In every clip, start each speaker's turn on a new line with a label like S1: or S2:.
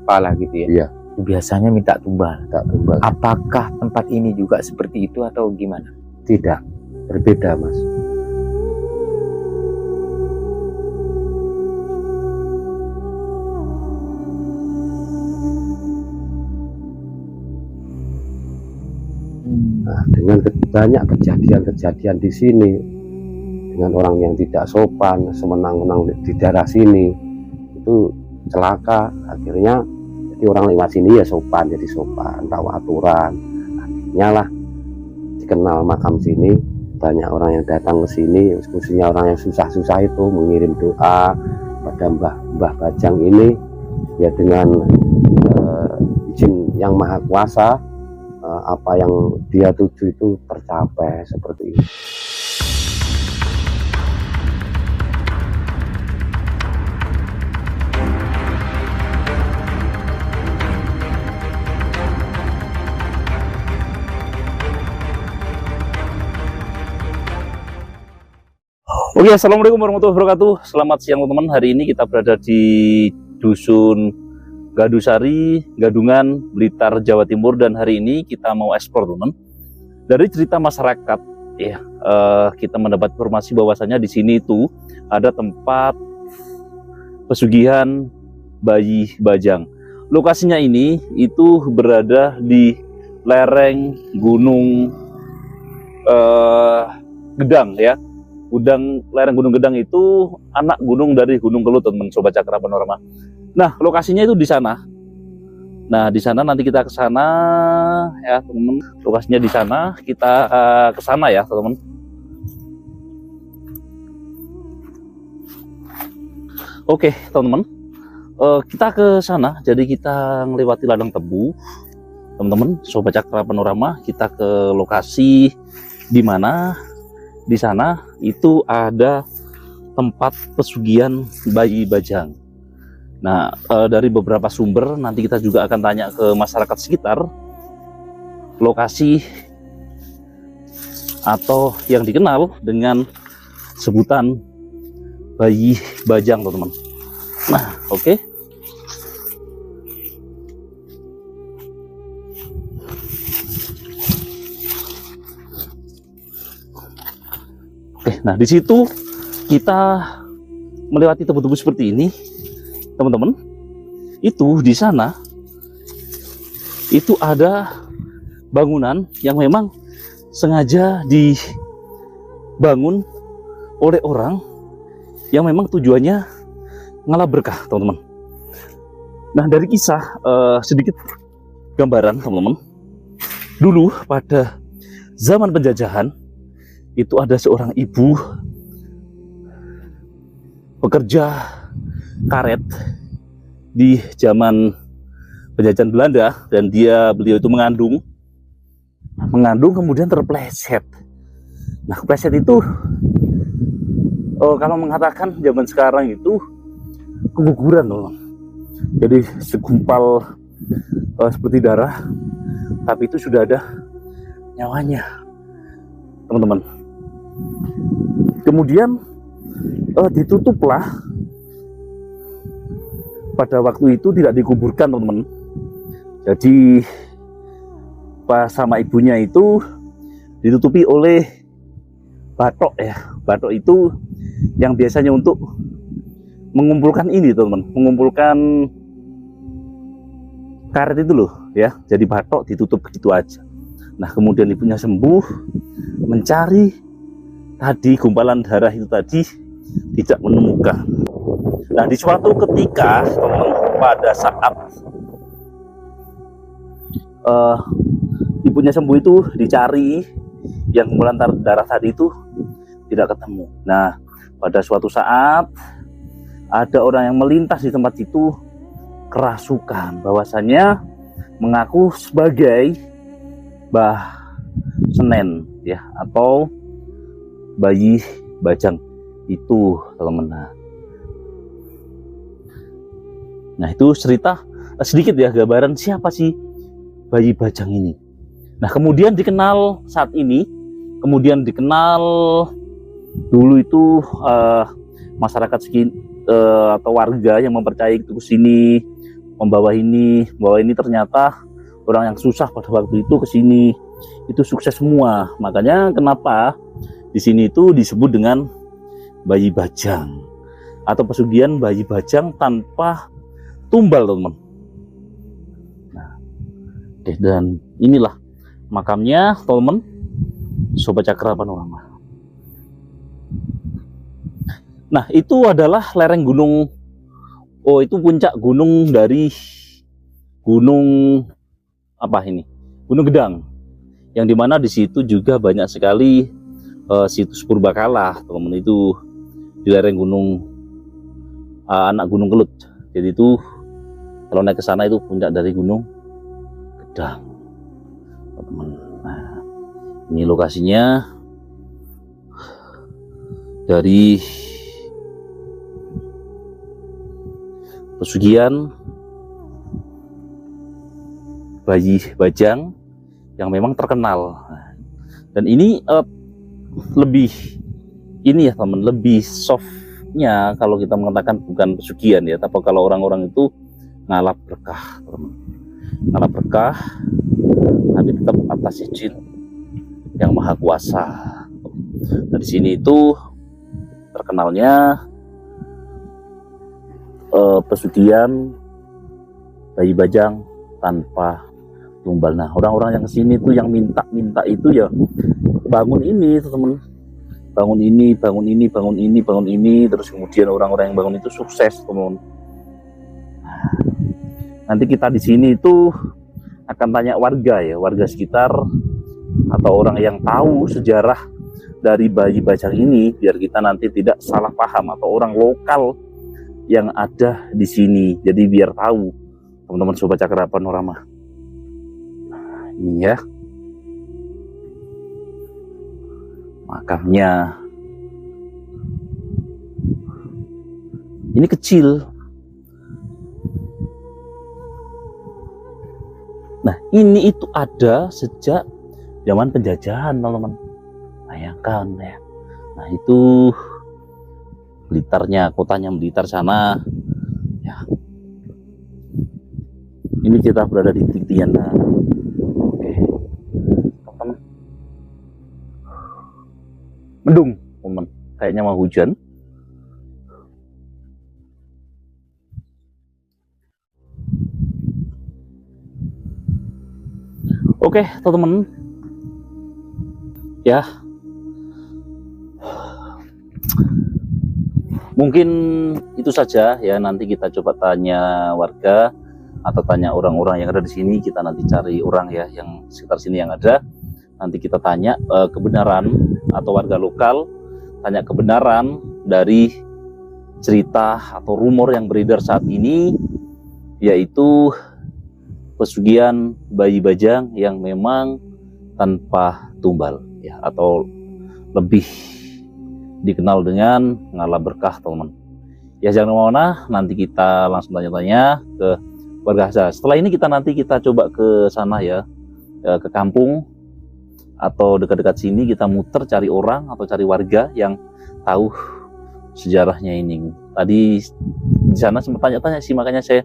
S1: apalah gitu ya.
S2: Iya.
S1: Biasanya minta tumbal.
S2: Tak tumbal.
S1: Apakah tempat ini juga seperti itu atau gimana?
S2: Tidak, berbeda Mas. Nah, dengan banyak kejadian-kejadian di sini, dengan orang yang tidak sopan, semenang-menang di daerah sini, itu celaka. Akhirnya jadi orang lewat sini ya sopan, jadi sopan, tahu aturan. Akhirnya lah dikenal makam sini, banyak orang yang datang ke sini, khususnya orang yang susah-susah itu mengirim doa pada Mbah Bajang ini, ya dengan izin yang maha kuasa, apa yang dia tuju itu tercapai seperti ini.
S3: Oke, assalamualaikum warahmatullahi wabarakatuh. Selamat siang teman-teman. Hari ini kita berada di Dusun Gadusari, Gadungan, Blitar, Jawa Timur, dan hari ini kita mau eksplor teman. Dari cerita masyarakat, ya, kita mendapat informasi bahwasanya di sini itu ada tempat pesugihan bayi bajang. Lokasinya ini itu berada di lereng Gunung Gedang, ya. Lereng Gunung Gedang itu anak gunung dari Gunung Kelut, teman Sobat Cakra Panorama. Nah, lokasinya itu di sana. Nah, di sana nanti kita ke sana ya, teman-teman. Lokasinya di sana, kita ke sana ya, teman-teman. Oke, teman-teman. Kita ke sana, jadi kita melewati ladang tebu. Teman-teman, Sobat Cakra Panorama, kita ke lokasi di mana di sana itu ada tempat pesugihan bayi bajang. Nah, dari beberapa sumber nanti kita juga akan tanya ke masyarakat sekitar lokasi atau yang dikenal dengan sebutan bayi bajang, teman-teman. Nah, oke. Nah, di situ kita melewati tebu-tebu seperti ini, teman-teman. Itu di sana itu ada bangunan yang memang sengaja dibangun oleh orang yang memang tujuannya ngalap berkah, teman-teman. Nah, dari kisah sedikit gambaran, teman-teman. Dulu pada zaman penjajahan itu ada seorang ibu pekerja karet di zaman penjajahan Belanda, dan beliau itu mengandung kemudian terpleset. Nah, kepleset itu kalau mengatakan zaman sekarang itu keguguran loh. Jadi segumpal seperti darah, tapi itu sudah ada nyawanya, teman-teman. Kemudian ditutuplah, pada waktu itu tidak dikuburkan, teman-teman. Jadi pas sama ibunya itu ditutupi oleh batok, ya. Batok itu yang biasanya untuk mengumpulkan ini, teman-teman, mengumpulkan karet itu loh, ya. Jadi batok ditutup begitu aja. Nah, kemudian ibunya sembuh, mencari tadi gumpalan darah itu tadi, tidak menemukan. Nah, di suatu ketika, teman-teman, pada saat ibunya sembuh itu dicari, yang gumpalan darah tadi itu tidak ketemu. Nah, pada suatu saat ada orang yang melintas di tempat itu kerasukan, bahwasanya mengaku sebagai Mbah Senen, ya, atau bayi bajang itu, teman-teman. Nah, itu cerita sedikit ya, gambaran siapa sih bayi bajang ini. Nah, kemudian dikenal saat ini, kemudian dikenal dulu itu masyarakat atau warga yang mempercayai itu sini membawa ini ternyata orang yang susah pada waktu itu ke sini itu sukses semua. Makanya kenapa di sini itu disebut dengan bayi bajang atau pesugihan bayi bajang tanpa tumbal, teman-teman. Nah, dan inilah makamnya, teman-teman, Sobat Cakra Panorama. Nah, itu adalah lereng gunung. Oh, itu puncak gunung dari gunung apa ini? Gunung Gedang. Yang dimana di situ juga banyak sekali situs purbakala, teman-teman, itu di lereng gunung anak Gunung Kelut. Jadi itu kalau naik ke sana itu puncak dari Gunung Gedang, teman-teman. Nah, ini lokasinya dari pesugihan bayi bajang yang memang terkenal. Dan ini lebih ini ya, teman, lebih softnya kalau kita mengatakan bukan pesugihan ya, tapi kalau orang-orang itu ngalap berkah, teman. Ngalap berkah tapi tetap atas izin yang maha kuasa. Nah, di sini itu terkenalnya pesugihan bayi bajang tanpa tumbal. Nah, orang-orang yang kesini tuh yang minta itu ya bangun ini, teman, bangun ini, bangun ini, bangun ini, bangun ini, terus kemudian orang-orang yang bangun itu sukses, teman. Nanti kita di sini itu akan tanya warga ya, warga sekitar atau orang yang tahu sejarah dari bayi bajang ini, biar kita nanti tidak salah paham, atau orang lokal yang ada di sini. Jadi biar tahu, teman-teman Sobat Cakra Panorama. Nah, ini ya makamnya. Ini kecil. Nah, ini itu ada sejak zaman penjajahan, teman-teman. Bayangkan ya. Nah, itu Blitarnya, kotanya Blitar sana. Ya. Ini kita berada di titik Tiana. Oke, teman-teman. Mendung, teman. Kayaknya mau hujan. Oke, teman-teman. Ya. Mungkin itu saja ya, nanti kita coba tanya warga atau tanya orang-orang yang ada di sini. Kita nanti cari orang ya yang sekitar sini yang ada. Nanti kita tanya kebenaran, atau warga lokal tanya kebenaran dari cerita atau rumor yang beredar saat ini, yaitu pesugihan bayi bajang yang memang tanpa tumbal ya, atau lebih dikenal dengan ngalap berkah, teman-teman. Ya, jangan kemana-mana, nanti kita langsung tanya-tanya ke warga saja. Setelah ini nanti kita coba ke sana ya, ke kampung atau dekat-dekat sini, kita muter cari orang atau cari warga yang tahu sejarahnya ini. Tadi di sana sempat tanya-tanya sih, makanya saya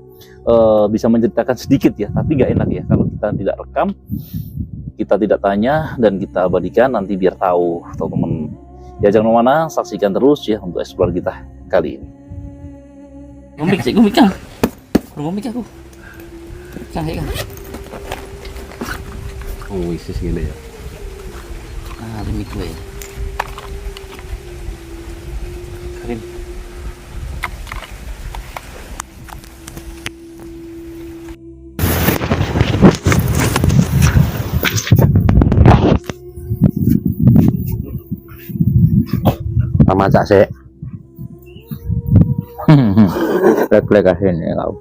S3: bisa menceritakan sedikit ya, tapi nggak enak ya kalau kita tidak rekam, kita tidak tanya dan kita abadikan, nanti biar tahu, teman-teman. Ya, jangan kemana, saksikan terus ya untuk explore kita kali ini.
S4: Ngomik sih, ngomik Kang. Ngomik aku. Kang, Kang.
S2: Oh, isi segini ya.
S4: Ah, demi gue. Karim.
S2: Masak sih.
S1: Lek-lek asin ya kau.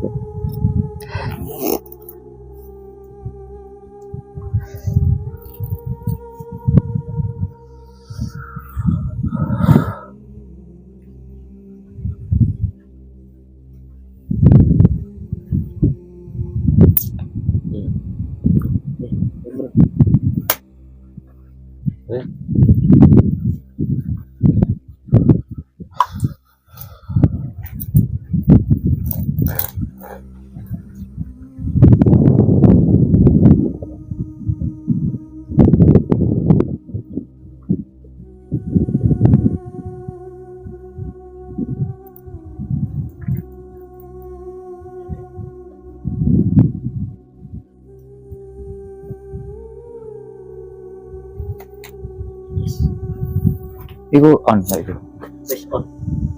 S1: Iku on ya itu.
S4: Wis on.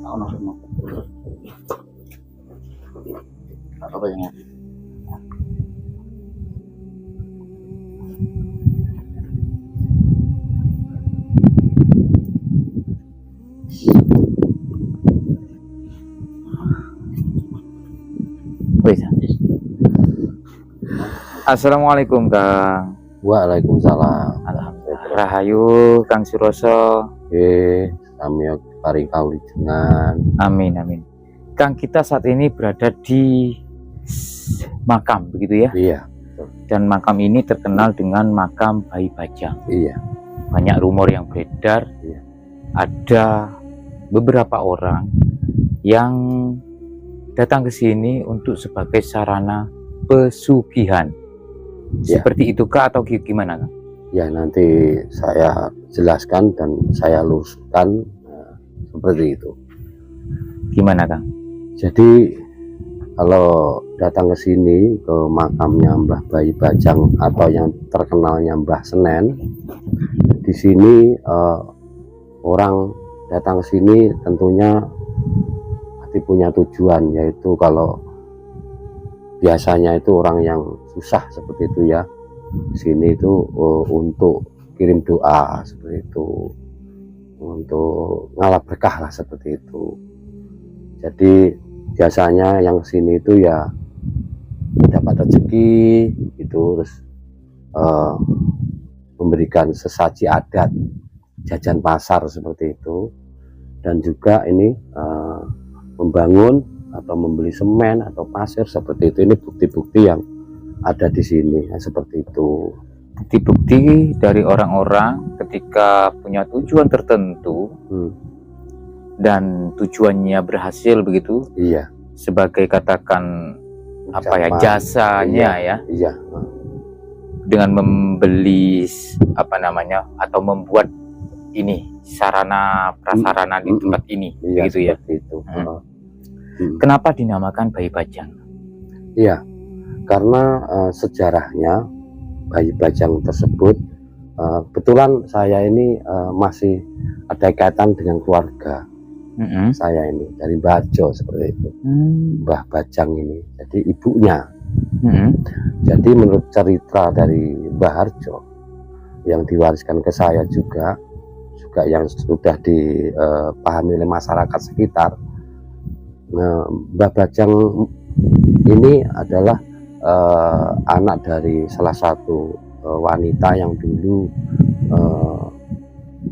S4: Aku langsung mau. Apa yang
S1: Wis. Assalamualaikum Kang.
S2: Waalaikumsalam.
S1: Alhamdulillah. Rahayu Kang Suroso.
S2: Kami paring kawijengan.
S1: Amin amin. Kang, kita saat ini berada di makam begitu ya.
S2: Iya,
S1: Dan makam ini terkenal dengan makam Bayi Bajang.
S2: iya.
S1: Banyak rumor yang beredar.
S2: Iya.
S1: Ada beberapa orang yang datang ke sini untuk sebagai sarana pesugihan.
S2: Ya.
S1: Seperti itukah atau gimana, Kang?
S2: Ya, nanti saya jelaskan dan saya luruskan seperti itu.
S1: Gimana, Kang?
S2: Jadi kalau datang ke sini ke makamnya Mbah Bayi Bajang atau yang terkenalnya Mbah Senen, di sini orang datang ke sini tentunya pasti punya tujuan, yaitu kalau biasanya itu orang yang susah seperti itu ya, sini itu untuk kirim doa seperti itu, untuk ngalah berkah lah seperti itu. Jadi biasanya yang sini itu ya dapat rezeki gitu, terus memberikan sesaji adat, jajan pasar seperti itu, dan juga ini membangun atau membeli semen atau pasir seperti itu. Ini bukti-bukti yang ada di sini ya, seperti itu.
S1: Bukti-bukti dari orang-orang ketika punya tujuan tertentu dan tujuannya berhasil begitu,
S2: Iya,
S1: sebagai katakan apa ya,
S2: Ucapan.
S1: jasanya ya,
S2: Iya,
S1: dengan membeli apa namanya atau membuat ini sarana prasarana di tempat ini
S2: iya,
S1: begitu ya.
S2: seperti itu.
S1: Kenapa dinamakan Bayi Bajang?
S2: Iya, karena sejarahnya Bayi Bajang tersebut, kebetulan saya ini masih ada kaitan dengan keluarga saya ini dari Bajo seperti itu, Mbah Bajang ini. Jadi ibunya. Jadi menurut cerita dari Mbah Harjo yang diwariskan ke saya juga yang sudah dipahami oleh masyarakat sekitar, Mbah Bajang ini adalah anak dari salah satu wanita yang dulu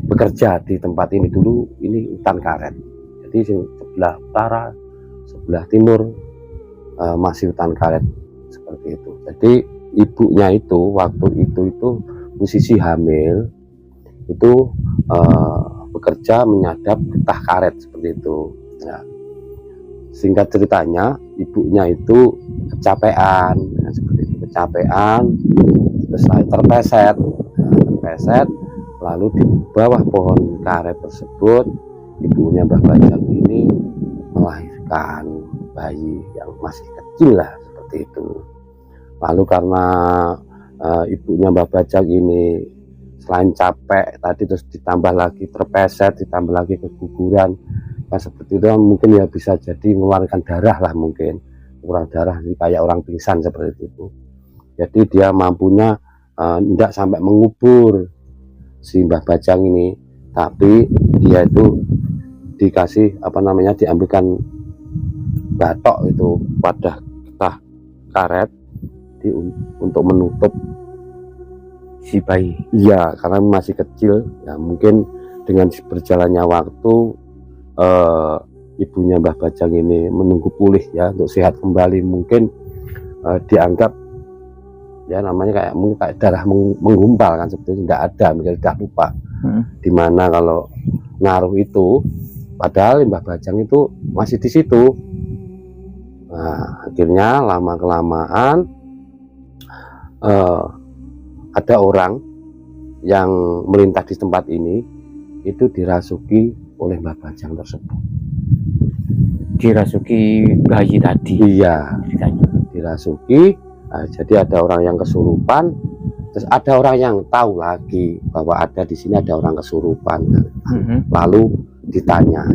S2: bekerja di tempat ini. Dulu ini hutan karet, jadi sebelah utara, sebelah timur masih hutan karet seperti itu. Jadi ibunya itu waktu itu posisi hamil itu bekerja menyadap getah karet seperti itu. Nah, singkat ceritanya ibunya itu kecapean, seperti itu, terus terpleset, lalu di bawah pohon karet tersebut ibunya Mbah Bajang ini melahirkan bayi yang masih kecil lah seperti itu. Lalu karena ibunya Mbah Bajang ini selain capek tadi, terus ditambah lagi terpleset, ditambah lagi keguguran, seperti itu mungkin ya bisa jadi mengeluarkan darah lah, mungkin kurang darah kayak orang pingsan seperti itu. Jadi dia mampunya tidak sampai mengubur si Mbah Bajang ini, tapi dia itu dikasih apa namanya, diambilkan batok itu wadah getah karet untuk menutup
S1: Si bayi.
S2: iya, karena masih kecil ya. Mungkin dengan berjalannya waktu ibunya Mbah Bajang ini menunggu pulih ya, untuk sehat kembali, mungkin dianggap ya namanya kayak darah menggumpal kan, seperti itu. Tidak ada, mungkin sudah lupa dimana kalau naruh itu, padahal Mbah Bajang itu masih di situ. Nah, akhirnya lama kelamaan ada orang yang melintas di tempat ini itu dirasuki oleh Mbah Bajang tersebut.
S1: Dirasuki bayi tadi.
S2: Iya,
S1: Ceritanya.
S2: dirasuki. Nah, jadi ada orang yang kesurupan, terus ada orang yang tahu lagi bahwa ada di sini ada orang kesurupan. Lalu ditanya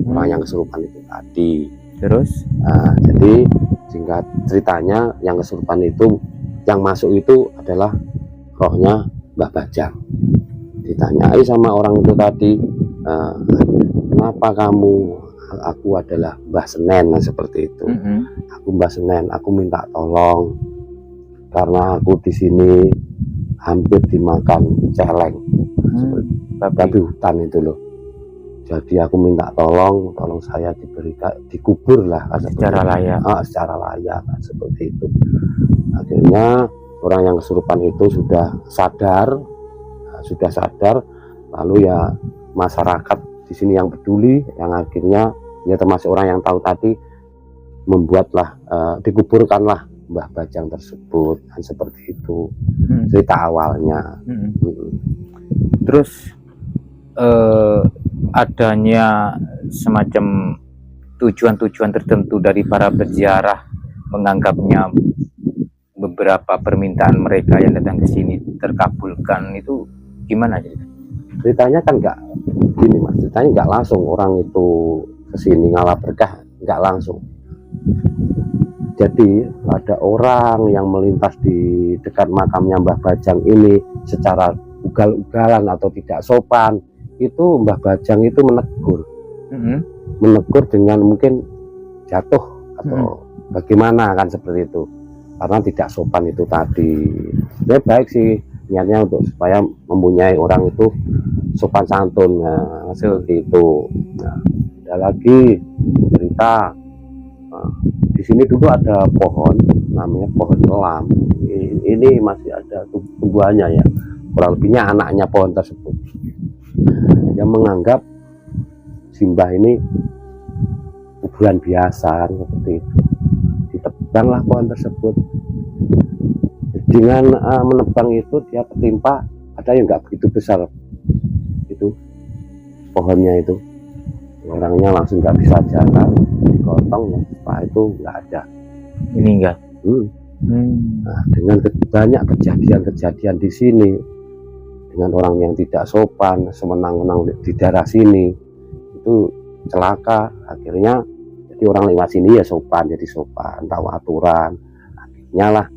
S2: orang yang kesurupan itu tadi.
S1: Terus
S2: Jadi singkat ceritanya, yang kesurupan itu, yang masuk itu adalah rohnya Mbah Bajang. Ditanyai sama orang itu tadi, kenapa kamu? Aku adalah Mbah Senen, seperti itu. Aku Mbah Senen, aku minta tolong karena aku di sini hampir dimakan celeng, babi hutan itu loh. Jadi aku minta tolong saya dikubur lah
S1: secara layak.
S2: Secara layak, seperti itu. Akhirnya orang yang kesurupan itu sudah sadar, lalu ya masyarakat di sini yang peduli, yang akhirnya ya termasuk orang yang tahu tadi, membuatlah dikuburkanlah Mbah Bajang tersebut, kan seperti itu cerita awalnya.
S1: Terus adanya semacam tujuan-tujuan tertentu dari para peziarah menganggapnya beberapa permintaan mereka yang datang ke sini terkabulkan, itu gimana cerita?
S2: Ceritanya kan nggak gini mas, ceritanya nggak langsung orang itu kesini ngalah berkah, nggak langsung. Jadi ada orang yang melintas di dekat makamnya Mbah Bajang ini secara ugal-ugalan atau tidak sopan, itu Mbah Bajang itu menegur dengan mungkin jatuh atau bagaimana, kan seperti itu, karena tidak sopan itu tadi. Ya baik sih niatnya untuk supaya mempunyai orang itu sopan santun, seperti itu. Nah, ada lagi cerita, di sini dulu ada pohon namanya pohon elam. Ini masih ada tumbuhannya ya, kurang lebihnya anaknya pohon tersebut, yang menganggap Simbah ini kuburan biasa, seperti itu. Ditebanglah pohon tersebut. Dengan menebang itu dia tertimpa, ada yang nggak begitu besar itu pohonnya itu, orangnya langsung nggak bisa jalan, digotong, setelah itu nggak ada,
S1: meninggal.
S2: Nah, dengan banyak kejadian-kejadian di sini dengan orang yang tidak sopan, semenang-menang di daerah sini, itu celaka. Akhirnya jadi orang lewat sini ya sopan, jadi sopan, tahu aturan. Akhirnya lah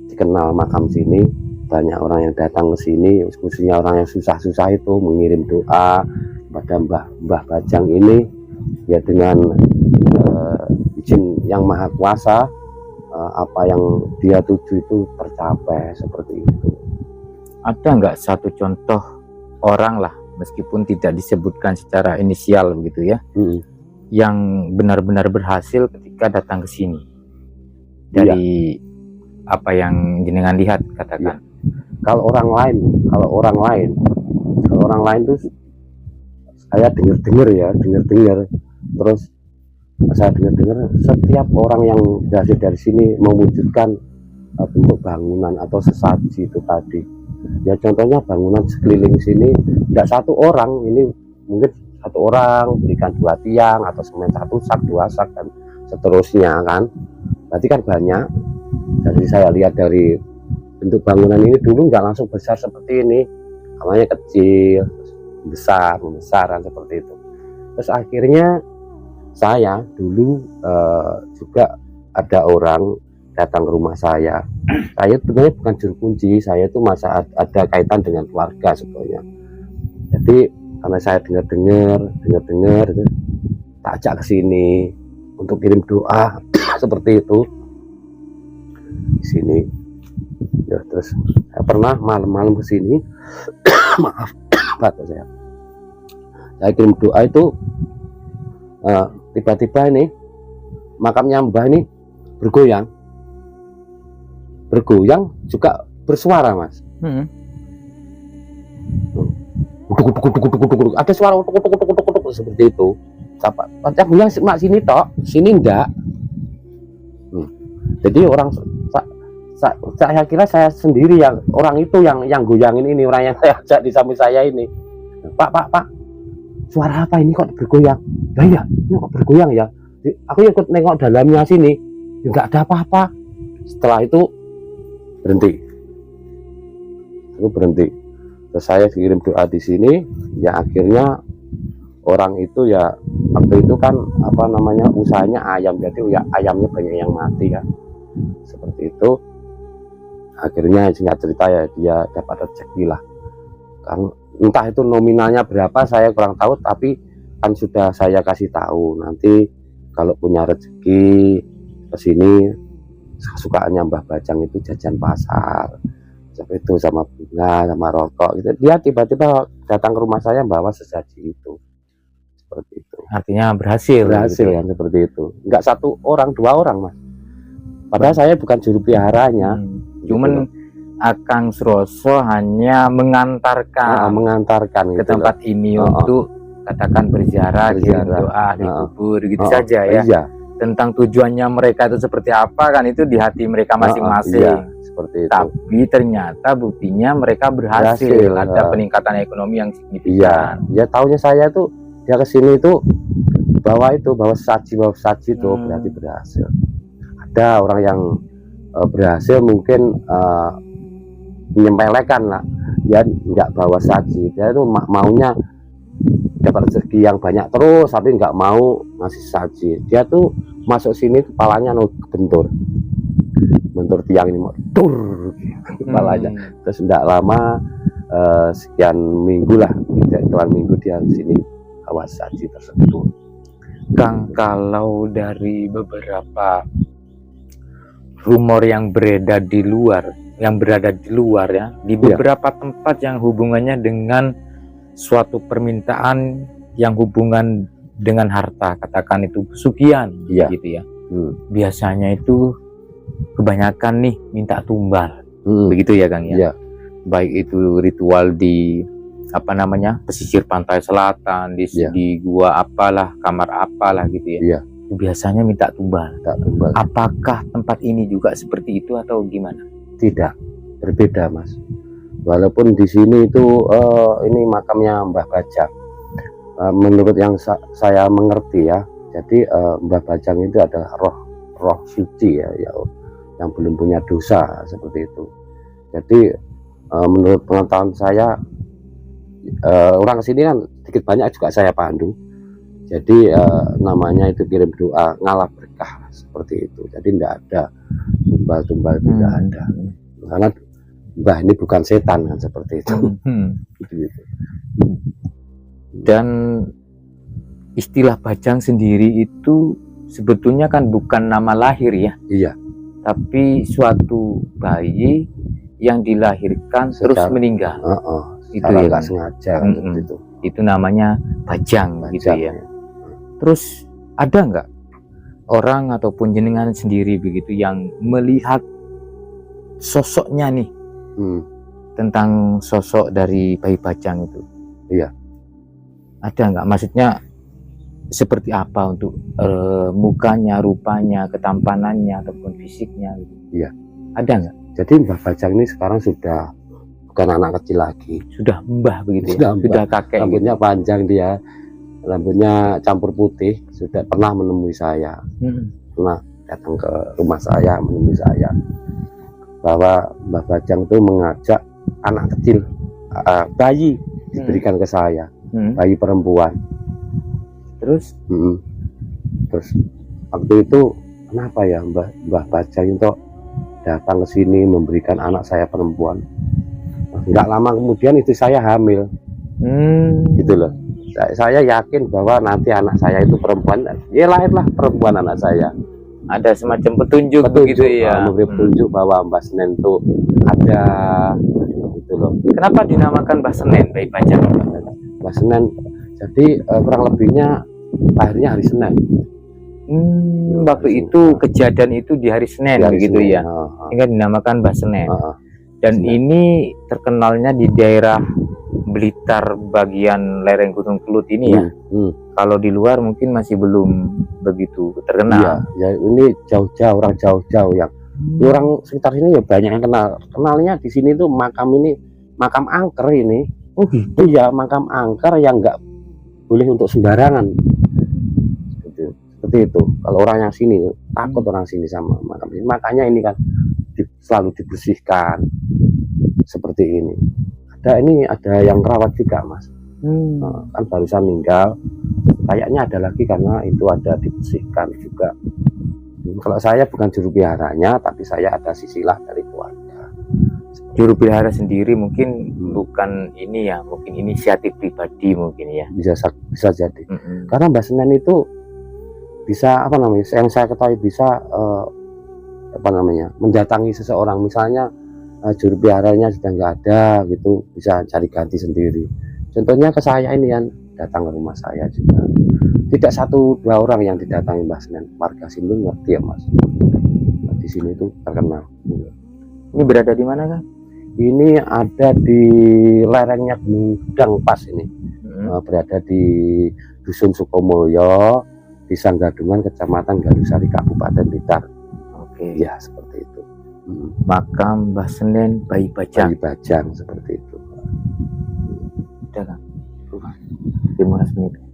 S2: dikenal makam sini, banyak orang yang datang ke sini, khususnya orang yang susah-susah itu mengirim doa pada Mbah Bajang ini, ya dengan izin yang maha kuasa, apa yang dia tuju itu tercapai, seperti itu.
S1: Ada nggak satu contoh orang lah, meskipun tidak disebutkan secara inisial begitu ya, yang benar-benar berhasil ketika datang ke sini dari apa yang jenengan lihat, katakan?
S2: Kalau orang lain tuh saya dengar, terus saya dengar setiap orang yang dari sini mewujudkan bentuk bangunan atau sesaji itu tadi. Ya contohnya bangunan sekeliling sini, tidak satu orang, ini mungkin satu orang berikan 2 tiang atau semen 1 sak, 2 sak, dan seterusnya, kan. Berarti kan banyak. Jadi saya lihat dari bentuk bangunan ini dulu nggak langsung besar seperti ini, awalnya kecil, besar, kan seperti itu. Terus akhirnya saya dulu juga ada orang datang ke rumah saya. Saya sebenarnya bukan juru kunci, saya itu masa ada kaitan dengan keluarga sebetulnya. Jadi karena saya dengar, tak ajak ke sini untuk kirim doa seperti itu di sini. Ya, terus saya pernah malam-malam ke sini, maaf, batuk saya kirim doa itu, tiba-tiba ini makamnya Mbah ini bergoyang juga bersuara, mas. Ada suara seperti itu. Yang bilang mak sini tok, sini enggak. Jadi orang saya kira saya sendiri yang orang itu yang goyangin ini, orang yang saya ajak di samping saya ini. Pak, suara apa ini kok bergoyang? Ya, ini kok bergoyang ya. Aku ikut nengok dalamnya sini, enggak ada apa-apa. Setelah itu berhenti. Terus saya kirim doa di sini, ya akhirnya orang itu ya waktu itu kan apa namanya usahanya ayam, jadi ya ayamnya banyak yang mati ya, seperti itu. Akhirnya singkat cerita ya dia dapat rezeki lah, kan entah itu nominalnya berapa saya kurang tahu, tapi kan sudah saya kasih tahu nanti kalau punya rezeki kesini, kesukaannya Mbah Bajang itu jajan pasar seperti itu, sama bunga sama rokok gitu. Dia tiba-tiba datang ke rumah saya bawa sesaji itu, seperti itu.
S1: Artinya berhasil
S2: Berhasil
S1: gitu
S2: kan, seperti itu. Enggak satu orang, 2 orang Mas, padahal saya bukan juru peliharanya.
S1: Cuman Akang Suroso hanya mengantarkan
S2: mengantarkan
S1: ke
S2: gitu
S1: tempat ini untuk katakan berziarah, kirim doa, dikubur gitu saja ya.
S2: Iya.
S1: Tentang tujuannya mereka itu seperti apa kan itu di hati mereka masing-masing.
S2: Iya, seperti itu.
S1: Tapi ternyata buktinya mereka berhasil, ada peningkatan ekonomi yang signifikan.
S2: Iya, ya tahunya saya tuh dia kesini itu bawa saji itu berarti berhasil. Ada orang yang berhasil mungkin menyempelekan lah, dia nggak bawa saji, dia itu maunya dapat rezeki yang banyak terus tapi nggak mau ngasih saji. Dia tuh masuk sini kepalanya bentur tiang ini, tur kepalanya. Terus tidak lama sekian minggu lah, hitungan minggu dia di sini bawa saji tersebut.
S1: Kang, kalau dari beberapa rumor yang berada di luar ya, di beberapa tempat yang hubungannya dengan suatu permintaan yang hubungan dengan harta, katakan itu pesugihan, gitu ya. Biasanya itu kebanyakan nih minta tumbal, begitu ya Kang ya. Baik itu ritual di apa namanya pesisir pantai selatan, di gua apalah, kamar apalah gitu ya. Biasanya minta tumbal. Apakah tempat ini juga seperti itu atau gimana?
S2: Tidak, berbeda Mas. Walaupun di sini itu ini makamnya Mbah Bajang. Menurut yang saya mengerti ya, jadi Mbah Bajang itu adalah roh suci ya, yang belum punya dosa seperti itu. Jadi menurut pengetahuan saya, orang sini kan sedikit banyak juga saya pandu. Jadi namanya itu kirim doa ngalah berkah seperti itu. Jadi tidak ada tumbal-tumbal, tidak ada. Karena Mbah ini bukan setan kan, seperti itu. Gitu.
S1: Dan istilah Bajang sendiri itu sebetulnya kan bukan nama lahir ya.
S2: Iya.
S1: Tapi suatu bayi yang dilahirkan terus meninggal.
S2: Itu ya nggak sengaja gitu.
S1: Itu namanya Bajang gitu ya. Terus ada nggak orang ataupun jenengan sendiri begitu yang melihat sosoknya nih, tentang sosok dari bayi Bajang itu?
S2: Iya.
S1: Ada nggak? Maksudnya seperti apa untuk mukanya, rupanya, ketampanannya ataupun fisiknya gitu?
S2: Iya.
S1: Ada nggak?
S2: Jadi Mbah Bajang ini sekarang sudah bukan anak kecil lagi.
S1: Sudah mbah begitu ya? Sudah kakek.
S2: Rambutnya panjang dia. Rambutnya campur putih. Sudah pernah menemui saya. Pernah datang ke rumah saya, menemui saya. Bahwa Mbah Bajang itu mengajak anak kecil, bayi diberikan ke saya. Bayi perempuan. Terus waktu itu kenapa ya Mbah Bajang itu datang ke sini memberikan anak saya perempuan? Nggak lama kemudian istri saya hamil. Gitu loh. Saya yakin bahwa nanti anak saya itu perempuan, ya lahirlah perempuan anak saya.
S1: Ada semacam petunjuk begitu ya.
S2: Memberi petunjuk bahwa Mbah Senen itu ada, gitu loh.
S1: Kenapa dinamakan Mbah Senen, bayi Bajang?
S2: Mbah Senen, jadi kurang lebihnya lahirnya hari Senin.
S1: Waktu itu kejadian itu di hari Senin begitu ya. Sehingga dinamakan Mbah Senen. Dan ini terkenalnya di daerah Blitar bagian lereng Gunung Kelut ini ya. Kalau di luar mungkin masih belum begitu terkenal.
S2: Ya ini jauh-jauh, orang jauh-jauh yang orang sekitar sini ya banyak yang kenal. Kenalnya di sini tuh makam ini makam angker ini. Oh gitu ya, makam angker yang nggak boleh untuk sembarangan. Seperti itu. Kalau orang yang sini takut orang sini sama makam ini. Makanya ini kan selalu dibersihkan seperti ini. ada yang rawat juga Mas. Kan barusan meninggal, kayaknya ada lagi karena itu ada dibersihkan juga. Kalau saya bukan juru peliharanya, tapi saya ada sisilah dari keluarga.
S1: Juru pelihara sendiri mungkin bukan ini ya, mungkin inisiatif pribadi mungkin ya.
S2: Bisa jadi. Karena Mbah Senen itu bisa yang saya ketahui bisa mendatangi seseorang, misalnya juru peliharanya sudah nggak ada gitu, bisa cari ganti sendiri. Contohnya ke saya ini yang datang ke rumah saya juga. Tidak 1-2 orang yang didatangi Mbah Senen. Warga sini ngerti ya Mas. Di sini itu terkenal.
S1: Ini berada di mana kan?
S2: Ini ada di lerengnya Gunung Gedang pas ini. Berada di Dusun Sukomulyo, Desa Gadungan, Kecamatan Gandusari, Kabupaten Blitar.
S1: Oke.
S2: Ya seperti itu.
S1: Makam Mbah Senen Bayi Bajang.
S2: Bayi Bajang seperti itu.
S1: Udah kan? 15 menit.